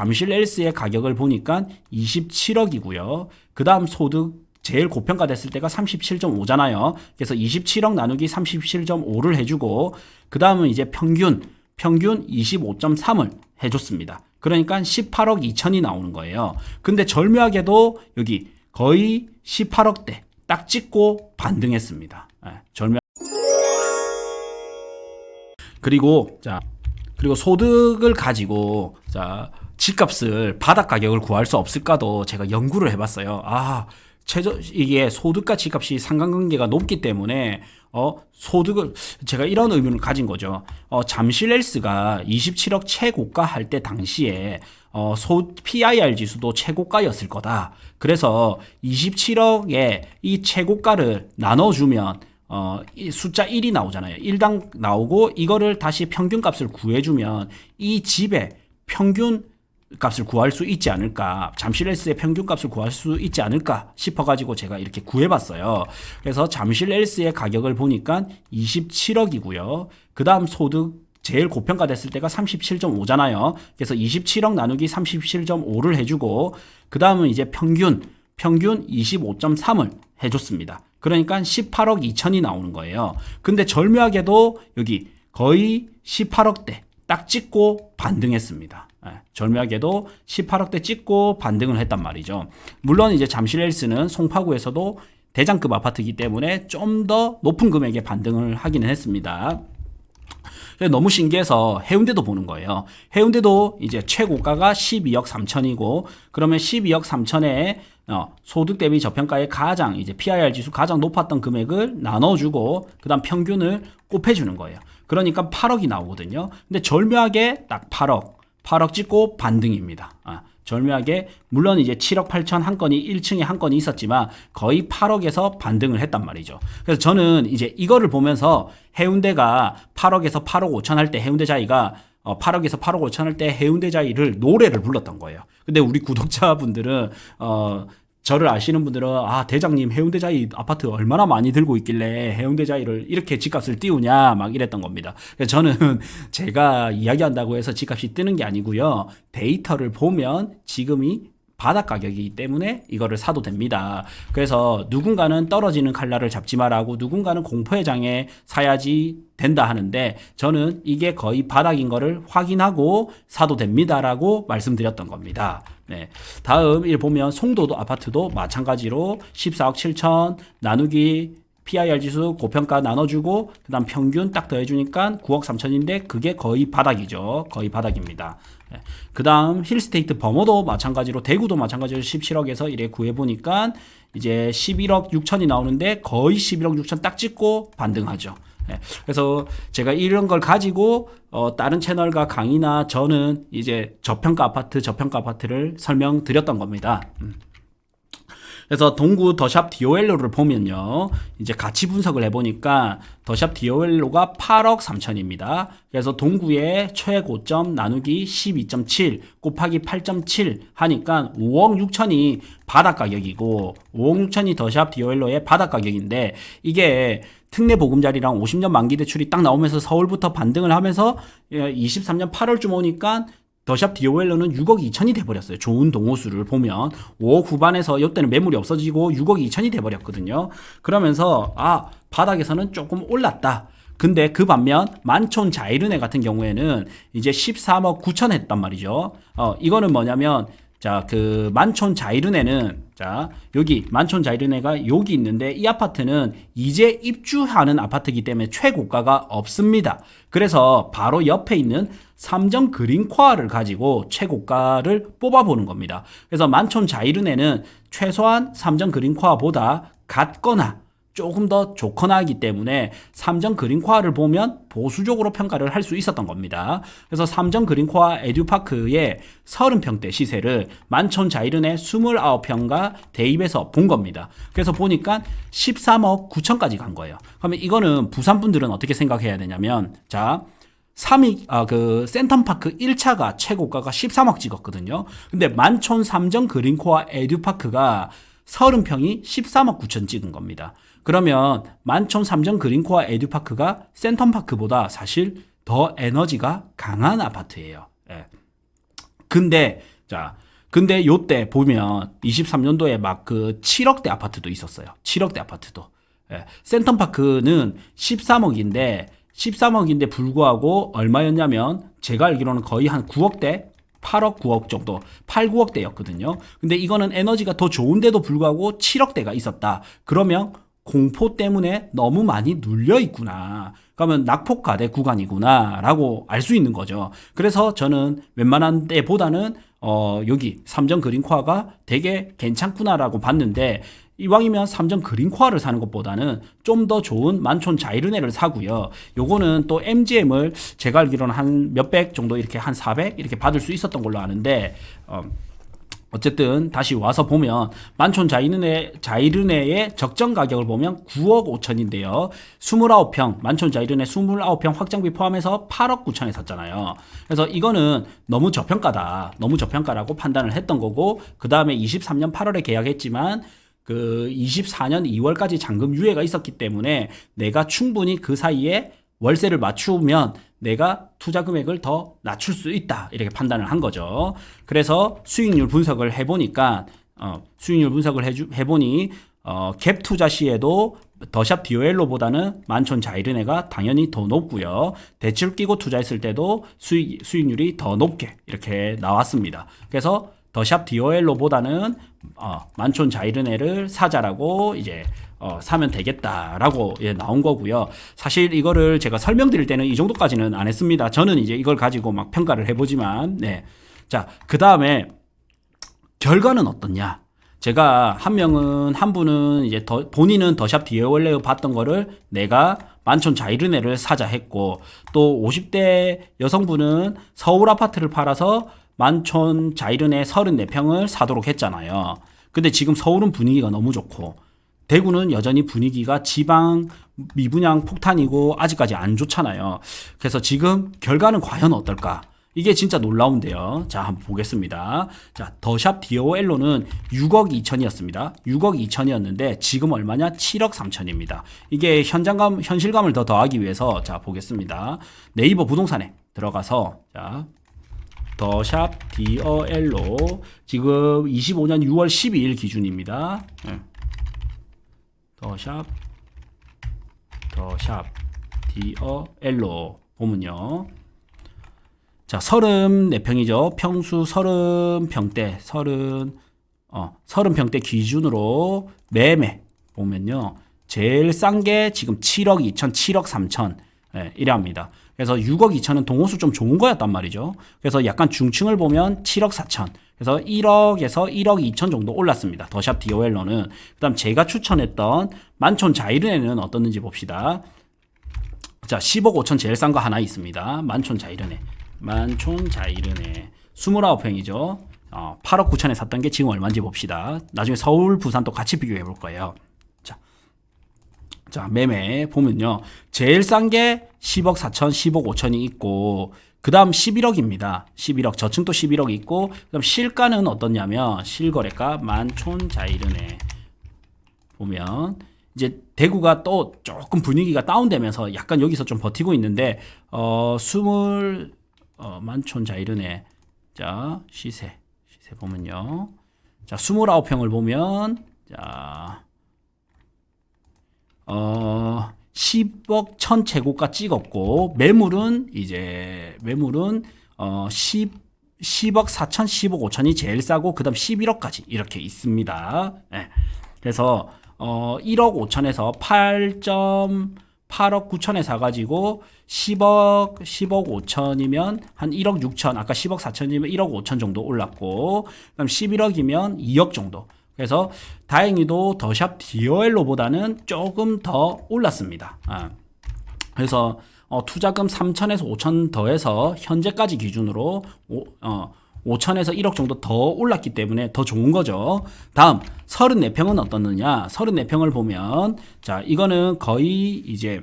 잠실 엘스의 가격을 보니까 27억이고요. 그 다음 소득 제일 고평가됐을 때가 37.5잖아요. 그래서 27억 나누기 37.5를 해주고 그 다음은 이제 평균 25.3을 해줬습니다. 그러니까 18억 2천이 나오는 거예요. 근데 절묘하게도 여기 거의 18억대 딱 찍고 반등했습니다. 그리고 소득을 가지고 집값을 바닥 가격을 구할 수 없을까도 제가 연구를 해봤어요. 이게 소득과 집값이 상관관계가 높기 때문에 소득을 제가 이런 의문을 가진 거죠. 잠실 엘스가 27억 최고가 할 때 당시에 PIR 지수도 최고가였을 거다. 그래서 27억에 이 최고가를 나눠주면 이 숫자 1이 나오잖아요. 1당 나오고 이거를 다시 평균값을 구해주면 이 집의 평균 값을 구할 수 있지 않을까, 잠실 엘스의 평균값을 구할 수 있지 않을까 싶어가지고 제가 이렇게 구해봤어요. 그래서 잠실 엘스의 가격을 보니까 27억이고요. 그 다음 소득 제일 고평가됐을 때가 37.5잖아요. 그래서 27억 나누기 37.5를 해주고 그 다음은 이제 평균 25.3을 해줬습니다. 그러니까 18억 2천이 나오는 거예요. 근데 절묘하게도 여기 거의 18억대 딱 찍고 반등했습니다. 절묘하게도 18억대 찍고 반등을 했단 말이죠. 물론 이제 잠실 엘스는 송파구에서도 대장급 아파트이기 때문에 좀 더 높은 금액에 반등을 하기는 했습니다. 너무 신기해서 해운대도 보는 거예요. 해운대도 이제 최고가가 12억 3천이고 그러면 12억 3천에 소득 대비 저평가의 가장 이제 PIR 지수 가장 높았던 금액을 나눠주고 그다음 평균을 곱해주는 거예요. 그러니까 8억이 나오거든요. 근데 절묘하게 딱 8억 찍고 반등입니다. 절묘하게 물론 이제 7억 8천 한 건이 1층에 한 건이 있었지만 거의 8억에서 반등을 했단 말이죠. 그래서 저는 이제 이거를 보면서 해운대가 8억에서 8억 5천 할 때 해운대자이가 8억에서 8억 5천 할 때 해운대자이를 노래를 불렀던 거예요. 근데 우리 구독자분들은 저를 아시는 분들은 대장님 해운대자이 아파트 얼마나 많이 들고 있길래 해운대자이를 이렇게 집값을 띄우냐 막 이랬던 겁니다. 그래서 저는 제가 이야기한다고 해서 집값이 뜨는 게 아니고요. 데이터를 보면 지금이 바닥 가격이기 때문에 이거를 사도 됩니다. 그래서 누군가는 떨어지는 칼날을 잡지 말라고 누군가는 공포의 장에 사야지 된다 하는데 저는 이게 거의 바닥인 거를 확인하고 사도 됩니다라고 말씀드렸던 겁니다. 네. 다음 일 보면 송도도 아파트도 마찬가지로 14억 7천 나누기 PIR 지수 고평가 나눠주고 그 다음 평균 딱 더해주니까 9억 3천인데 그게 거의 바닥이죠. 거의 바닥입니다. 네. 그 다음 힐스테이트 범어도 마찬가지로 대구도 마찬가지로 17억에서 이래 구해보니까 이제 11억 6천이 나오는데 거의 11억 6천 딱 찍고 반등하죠. 네. 그래서 제가 이런 걸 가지고 다른 채널과 강의나 저는 이제 저평가 아파트를 설명드렸던 겁니다. 그래서 동구 더샵 디오엘로를 보면요. 이제 가치 분석을 해보니까 더샵 디오엘로가 8억 3천입니다. 그래서 동구의 최고점 나누기 12.7 곱하기 8.7 하니까 5억 6천이 바닥 가격이고 5억 6천이 더샵 디오엘로의 바닥 가격인데 이게 특례 보금자리랑 50년 만기 대출이 딱 나오면서 서울부터 반등을 하면서 23년 8월쯤 오니까 더샵 디오웰러는 6억 2천이 돼버렸어요. 좋은 동호수를 보면 5억 후반에서 이때는 매물이 없어지고 6억 2천이 돼버렸거든요. 그러면서 바닥에서는 조금 올랐다. 근데 그 반면 만촌 자이르네 같은 경우에는 이제 13억 9천 했단 말이죠. 이거는 뭐냐면 그 만촌 자이르네는 여기 만촌 자이르네가 여기 있는데 이 아파트는 이제 입주하는 아파트이기 때문에 최고가가 없습니다. 그래서 바로 옆에 있는 삼정 그린코아를 가지고 최고가를 뽑아보는 겁니다. 그래서 만촌 자이르네는 최소한 삼정 그린코아보다 같거나 조금 더 좋거나 하기 때문에 삼정 그린코아를 보면 보수적으로 평가를 할 수 있었던 겁니다. 그래서 삼정 그린코아 에듀파크의 30평대 시세를 만촌 자이른의 29평가 대입해서 본 겁니다. 그래서 보니까 13억 9천까지 간 거예요. 그러면 이거는 부산 분들은 어떻게 생각해야 되냐면 그 센텀파크 1차가 최고가가 13억 찍었거든요. 근데 만촌 삼정 그린코아 에듀파크가 30평이 13억 9천 찍은 겁니다. 그러면 만촌 삼정 그린코아 에듀파크가 센텀파크보다 사실 더 에너지가 강한 아파트예요. 예. 근데 자, 근데 요때 보면 23년도에 막 그 7억대 아파트도 있었어요. 7억대 아파트도. 예. 센텀파크는 13억인데 불구하고 얼마였냐면 제가 알기로는 거의 한 9억대, 8억, 9억 정도, 8, 9억대였거든요. 근데 이거는 에너지가 더 좋은데도 불구하고 7억대가 있었다. 그러면 공포 때문에 너무 많이 눌려 있구나. 그러면 낙폭과대 구간이구나라고 알 수 있는 거죠. 그래서 저는 웬만한 때보다는 여기 삼정 그린코어가 되게 괜찮구나라고 봤는데 이왕이면 삼정 그린코어를 사는 것보다는 좀 더 좋은 만촌 자이르네를 사고요. 요거는 또 MGM을 제가 알기로는 한 몇백 정도 이렇게 한 400 이렇게 받을 수 있었던 걸로 아는데 어쨌든 다시 와서 보면 만촌 자이르네의 적정 가격을 보면 9억 5천인데요. 29평 만촌 자이르네 29평 확장비 포함해서 8억 9천에 샀잖아요. 그래서 이거는 너무 저평가다. 너무 저평가라고 판단을 했던 거고 그 다음에 23년 8월에 계약했지만 그 24년 2월까지 잔금 유예가 있었기 때문에 내가 충분히 그 사이에 월세를 맞추면 내가 투자 금액을 더 낮출 수 있다 이렇게 판단을 한 거죠. 그래서 수익률 분석을 해보니까 해보니 갭 투자 시에도 더샵 디오엘로보다는 만촌 자이르네가 당연히 더 높고요. 대출 끼고 투자했을 때도 수익률이 더 높게 이렇게 나왔습니다. 그래서 더샵 디오엘로보다는 만촌 자이르네를 사자라고 이제 사면 되겠다라고 나온 거고요. 사실 이거를 제가 설명드릴 때는 이 정도까지는 안 했습니다. 저는 이제 이걸 가지고 막 평가를 해보지만, 네. 자, 그 다음에 결과는 어떻냐? 제가 한 분은 이제 본인은 더샵 디오엘로 봤던 거를 내가 만촌 자이르네를 사자 했고, 또 50대 여성분은 서울 아파트를 팔아서 만촌 자이르네 34평을 사도록 했잖아요. 근데 지금 서울은 분위기가 너무 좋고 대구는 여전히 분위기가 지방 미분양 폭탄이고 아직까지 안 좋잖아요. 그래서 지금 결과는 과연 어떨까? 이게 진짜 놀라운데요. 자, 한번 보겠습니다. 자, 더샵 디오엘로는 6억 2천이었습니다. 6억 2천이었는데 지금 얼마냐? 7억 3천입니다. 이게 현실감을 더 더하기 위해서 자, 보겠습니다. 네이버 부동산에 들어가서 자, 더샵 디오엘로 지금 25년 6월 12일 기준입니다. 더샵 디오엘로 보면요. 자, 34평이죠. 평수 30평대, 30평대 기준으로 매매 보면요. 제일 싼 게 지금 7억 2천, 7억 3천 이래 합니다. 그래서 6억 2천은 동호수 좀 좋은 거였단 말이죠. 그래서 약간 중층을 보면 7억 4천. 그래서 1억에서 1억 2천 정도 올랐습니다. 더샵 디오엘로는. 그 다음 제가 추천했던 만촌 자이르네는 어떻는지 봅시다. 자, 10억 5천 제일 싼 거 하나 있습니다. 만촌 자이르네. 29평이죠. 8억 9천에 샀던 게 지금 얼마인지 봅시다. 나중에 서울, 부산 또 같이 비교해 볼 거예요. 자, 매매 보면요. 제일 싼 게 10억 4천, 10억 5천이 있고, 그 다음 11억입니다. 11억. 저층도 11억이 있고, 그 다음 실가는 어떻냐면, 실거래가 만촌 자이르네. 보면, 이제 대구가 또 조금 분위기가 다운되면서 약간 여기서 좀 버티고 있는데, 만촌 자이르네. 자, 시세 보면요. 자, 29평을 보면, 자, 10억 1000제곱가 찍었고 매물은 10억 4천, 10억 5천이 제일 싸고 그다음 11억까지 이렇게 있습니다. 네. 그래서 1억 5천에서 8억 9천에 사가지고 10억 5천이면 한 1억 6천, 아까 10억 4천이면 1억 5천 정도 올랐고 그다음 11억이면 2억 정도. 그래서 다행히도 더샵 디오엘로보다는 조금 더 올랐습니다. 그래서 투자금 3천에서 5천 더해서 현재까지 기준으로 5천에서 1억 정도 더 올랐기 때문에 더 좋은 거죠. 다음 34평은 어떻느냐? 34평을 보면 자, 이거는 거의 이제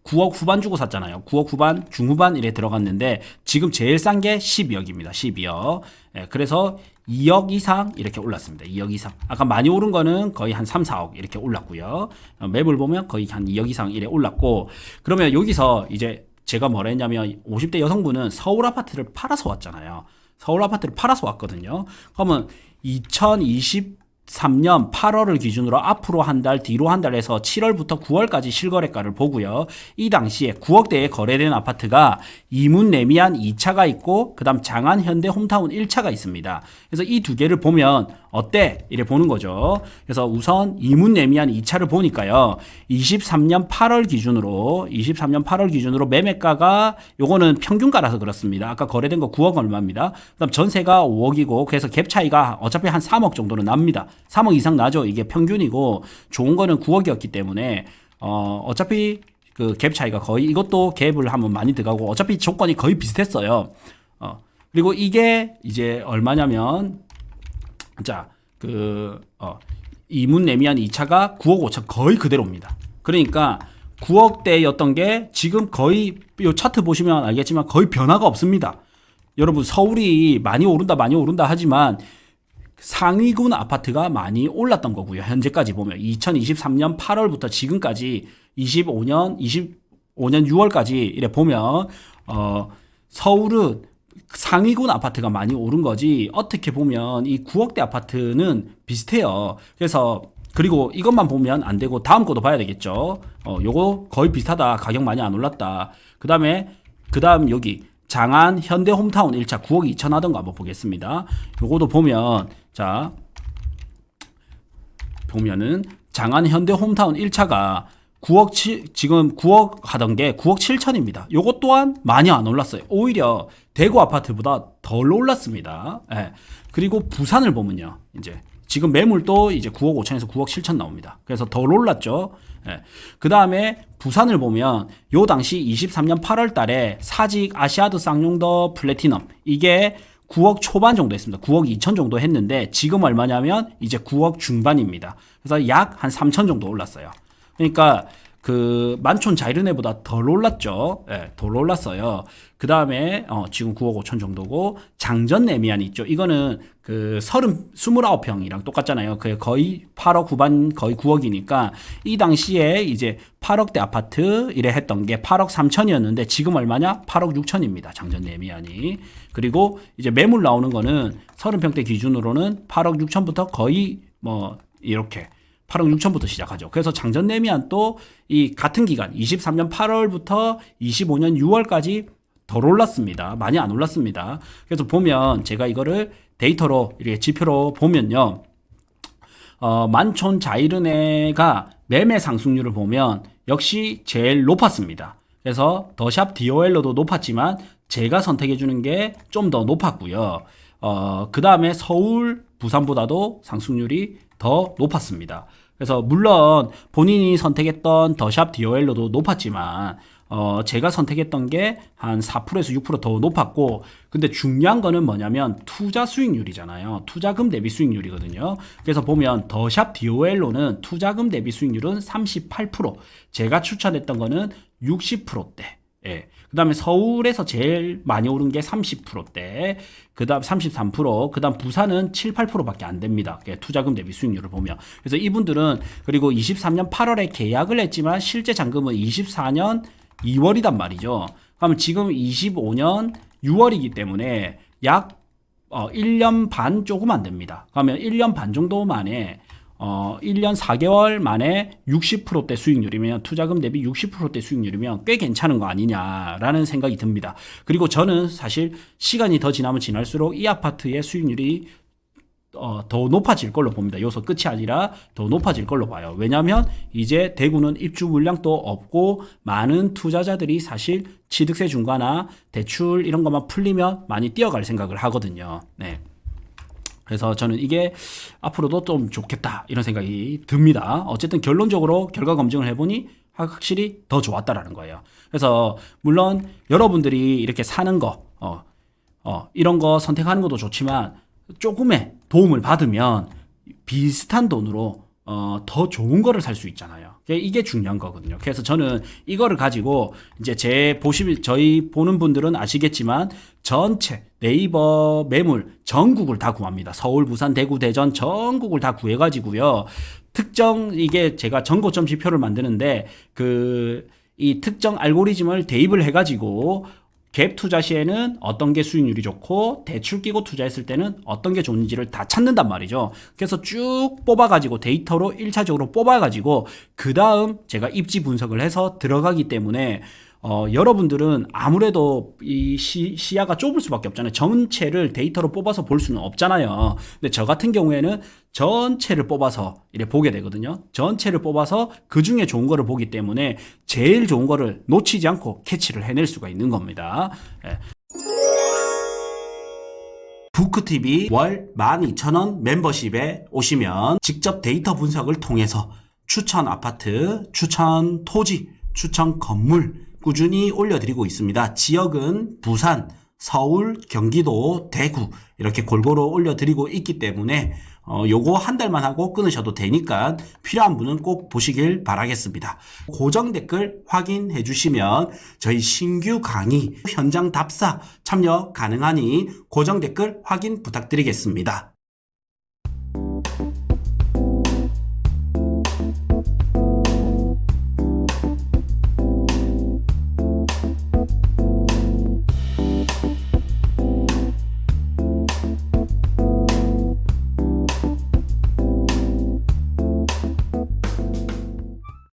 9억 후반 주고 샀잖아요. 9억 후반, 중후반 이래 들어갔는데 지금 제일 싼 게 12억입니다. 12억. 예, 그래서 2억 이상 이렇게 올랐습니다. 2억 이상. 아까 많이 오른 거는 거의 한 3, 4억 이렇게 올랐고요. 매물 보면 거의 한 2억 이상 이래 올랐고 그러면 여기서 이제 제가 뭐라 했냐면 50대 여성분은 서울 아파트를 팔아서 왔잖아요. 서울 아파트를 팔아서 왔거든요. 그러면 2023년 8월을 기준으로 앞으로 한 달, 뒤로 한 달에서 7월부터 9월까지 실거래가를 보고요. 이 당시에 9억대에 거래된 아파트가 이문 레미안 2차가 있고 그다음 장안 현대 홈타운 1차가 있습니다. 그래서 이 두 개를 보면 어때? 이래 보는 거죠. 그래서 우선 이문 레미안 2차를 보니까요. 23년 8월 기준으로 매매가가 요거는 평균가라서 그렇습니다. 아까 거래된 거 9억 얼마입니다. 그다음 전세가 5억이고 그래서 갭 차이가 어차피 한 3억 정도는 납니다. 3억 이상 나죠. 이게 평균이고 좋은 거는 9억이었기 때문에 어차피 그 갭 차이가 거의 이것도 갭을 하면 많이 들어가고 어차피 조건이 거의 비슷했어요. 그리고 이게 이제 얼마냐면 자, 이문 레미안 2차가 9억 5천 거의 그대로입니다. 그러니까 9억대였던 게 지금 거의 이 차트 보시면 알겠지만 거의 변화가 없습니다. 여러분 서울이 많이 오른다 하지만 상위군 아파트가 많이 올랐던 거고요. 현재까지 보면 2023년 8월부터 지금까지 25년 6월까지 이래 보면 서울은 상위군 아파트가 많이 오른 거지 어떻게 보면 이 9억대 아파트는 비슷해요. 그래서 그리고 이것만 보면 안 되고 다음 것도 봐야 되겠죠. 요거 거의 비슷하다. 가격 많이 안 올랐다. 그다음 여기 장안 현대 홈타운 1차 9억 2천 하던가 한번 보겠습니다. 요거도 보면 자 보면은 장안 현대 홈타운 1차가 지금 9억 하던 게 9억 7천입니다. 요것 또한 많이 안 올랐어요. 오히려 대구 아파트보다 덜 올랐습니다. 예. 그리고 부산을 보면요. 이제 지금 매물도 이제 9억 5천에서 9억 7천 나옵니다. 그래서 덜 올랐죠. 예. 그 다음에 부산을 보면 요 당시 23년 8월 달에 사직 아시아드 쌍용더 플래티넘 이게 9억 초반 정도 했습니다. 9억 2천 정도 했는데 지금 얼마냐면 이제 9억 중반입니다. 그래서 약 한 3천 정도 올랐어요. 그러니까 그 만촌 자이르네보다 덜 올랐죠. 예, 덜 올랐어요. 그 다음에 지금 9억 5천 정도고 장전 레미안이 있죠. 이거는 그 29평이랑 똑같잖아요. 그 거의 8억 후반 거의 9억이니까 이 당시에 이제 8억대 아파트 이래 했던 게 8억 3천이었는데 지금 얼마냐? 8억 6천입니다. 장전 레미안이. 그리고 이제 매물 나오는 거는 30평대 기준으로는 8억 6천부터 거의 뭐 이렇게 8억 6천부터 시작하죠. 그래서 장전 레미안 또 이 같은 기간 23년 8월부터 25년 6월까지 덜 올랐습니다. 많이 안 올랐습니다. 그래서 보면 제가 이거를 데이터로 이렇게 지표로 보면요. 만촌 자이르네가 매매 상승률을 보면 역시 제일 높았습니다. 그래서 더샵 DOL로도 높았지만 제가 선택해 주는 게 좀 더 높았고요. 그 다음에 서울, 부산보다도 상승률이 더 높았습니다. 그래서 물론 본인이 선택했던 더샵 DOL로도 높았지만 제가 선택했던 게 한 4%에서 6% 더 높았고 근데 중요한 거는 뭐냐면 투자 수익률이잖아요. 투자금 대비 수익률이거든요. 그래서 보면 더샵 DOL로는 투자금 대비 수익률은 38%, 제가 추천했던 거는 60%대. 예. 그 다음에 서울에서 제일 많이 오른 게 30%대, 그 다음 33%, 그 다음 부산은 7, 8%밖에 안 됩니다. 투자금 대비 수익률을 보면. 그래서 이분들은 그리고 23년 8월에 계약을 했지만 실제 잔금은 24년 2월이단 말이죠. 그러면 지금 25년 6월이기 때문에 약 1년 반 조금 안 됩니다. 그러면 1년 반 정도 만에 1년 4개월 만에 60%대 수익률이면 투자금 대비 60%대 수익률이면 꽤 괜찮은 거 아니냐라는 생각이 듭니다. 그리고 저는 사실 시간이 더 지나면 지날수록 이 아파트의 수익률이 더 높아질 걸로 봅니다. 여기서 끝이 아니라 더 높아질 걸로 봐요. 왜냐하면 이제 대구는 입주 물량도 없고 많은 투자자들이 사실 취득세 중과나 대출 이런 것만 풀리면 많이 뛰어갈 생각을 하거든요. 네. 그래서 저는 이게 앞으로도 좀 좋겠다 이런 생각이 듭니다. 어쨌든 결론적으로 결과 검증을 해보니 확실히 더 좋았다라는 거예요. 그래서 물론 여러분들이 이렇게 사는 거 이런 거 선택하는 것도 좋지만 조금의 도움을 받으면 비슷한 돈으로 더 좋은 거를 살 수 있잖아요. 이게 중요한 거거든요. 그래서 저는 이거를 가지고 이제 저희 보는 분들은 아시겠지만 전체 네이버 매물 전국을 다 구합니다. 서울, 부산, 대구, 대전 전국을 다 구해가지고요. 특정 이게 제가 전고점 지표를 만드는데 이 특정 알고리즘을 대입을 해가지고 갭 투자 시에는 어떤 게 수익률이 좋고 대출 끼고 투자했을 때는 어떤 게 좋은지를 다 찾는단 말이죠. 그래서 쭉 뽑아가지고 데이터로 1차적으로 뽑아가지고 그 다음 제가 입지 분석을 해서 들어가기 때문에 여러분들은 아무래도 이 시야가 좁을 수밖에 없잖아요. 전체를 데이터로 뽑아서 볼 수는 없잖아요. 근데 저 같은 경우에는 전체를 뽑아서 이렇게 보게 되거든요. 전체를 뽑아서 그 중에 좋은 거를 보기 때문에 제일 좋은 거를 놓치지 않고 캐치를 해낼 수가 있는 겁니다. 예. 부크TV 월 12,000원 멤버십에 오시면 직접 데이터 분석을 통해서 추천 아파트, 추천 토지, 추천 건물 꾸준히 올려드리고 있습니다. 지역은 부산, 서울, 경기도, 대구 이렇게 골고루 올려드리고 있기 때문에 요거 한 달만 하고 끊으셔도 되니까 필요한 분은 꼭 보시길 바라겠습니다. 고정 댓글 확인해 주시면 저희 신규 강의 현장 답사 참여 가능하니 고정 댓글 확인 부탁드리겠습니다.